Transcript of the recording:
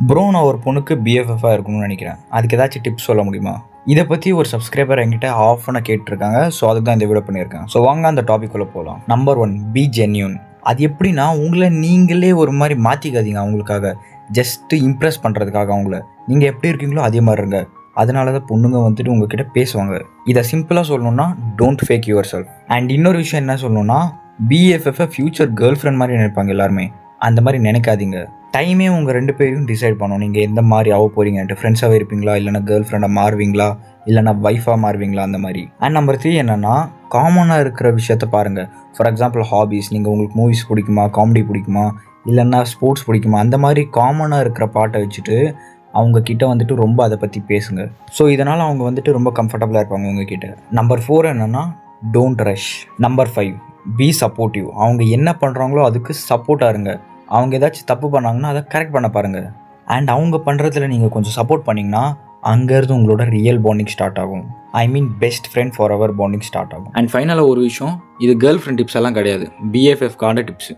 Bro, நான் ஒரு பொண்ணுக்கு பிஎஃப்எஃபாக இருக்கணும்னு நினைக்கிறேன். அதுக்கு ஏதாச்சும் டிப்ஸ் சொல்ல முடியுமா? இதை பற்றி ஒரு சப்ஸ்கிரைபர் என்கிட்ட ஆஃப்னு கேட்டிருக்காங்க. ஸோ அதுக்கு தான் இந்த வீடியோ பண்ணியிருக்கேன். ஸோ வாங்க அந்த டாபிக் உள்ள போகலாம். Number 1, B genuine. அது எப்படின்னா, உங்களை நீங்களே ஒரு மாதிரி மாற்றிக்காதீங்க. அவங்களுக்காக ஜஸ்ட்டு இம்ப்ரெஸ் பண்ணுறதுக்காக அவங்கள நீங்கள் எப்படி இருக்கீங்களோ அதே மாதிரி இருங்க. அதனால தான் பொண்ணுங்க வந்துட்டு உங்ககிட்ட பேசுவாங்க. இதை சிம்பிளாக சொல்லணும்னா, don't fake your self. And இன்னொரு விஷயம் என்ன சொல்லணும்னா, பிஎஃப்எஃப் ஃபியூச்சர் கேர்ள் ஃப்ரெண்ட் மாதிரி நினைப்பாங்க எல்லாருமே. அந்த மாதிரி நினைக்காதீங்க. டைமே உங்கள் 2 பேரையும் டிசைட் பண்ணணும். நீங்கள் எந்த மாதிரி ஆக போகிறீங்கன்ட்டு. ஃப்ரெண்ட்ஸாகவே இருப்பீங்களா, இல்லைனா கேர்ள் ஃப்ரெண்டாக மாறுவீங்களா, இல்லைனா ஒய்ஃபாக மாறுவீங்களா, அந்த மாதிரி. அண்ட் நம்பர் 3 என்னென்னா, காமனாக இருக்கிற விஷயத்த பாருங்கள். For example hobbies. நீங்கள் உங்களுக்கு மூவிஸ் பிடிக்குமா, காமெடி பிடிக்குமா, இல்லைன்னா ஸ்போர்ட்ஸ் பிடிக்குமா, அந்த மாதிரி காமனாக இருக்கிற பாட்டை வச்சுட்டு அவங்கக்கிட்ட வந்துட்டு ரொம்ப அதை பற்றி பேசுங்க. ஸோ இதனால் அவங்க வந்துட்டு ரொம்ப கம்ஃபர்டபுளாக இருப்பாங்க உங்ககிட்ட. நம்பர் 4 என்னென்னா, don't rush. Number 5, B supportive. அவங்க என்ன பண்ணுறாங்களோ அதுக்கு சப்போர்ட்டாக இருங்க. அவங்க ஏதாச்சும் தப்பு பண்ணாங்கன்னா அதை கரெக்ட் பண்ண பாருங்கள். அண்ட் அவங்க பண்ணுறதுல நீங்கள் கொஞ்சம் சப்போர்ட் பண்ணிங்கன்னா அங்கேருந்து உங்களோட ரியல் பாண்டிங் ஸ்டார்ட் ஆகும். I mean best friend for our bonding start ஆகும். அண்ட் ஃபைனலாக ஒரு விஷயம், இது கேர்ள் ஃப்ரெண்ட் டிப்ஸ் எல்லாம் கிடையாது, பிஎஃப்எஃப்கான டிப்ஸு.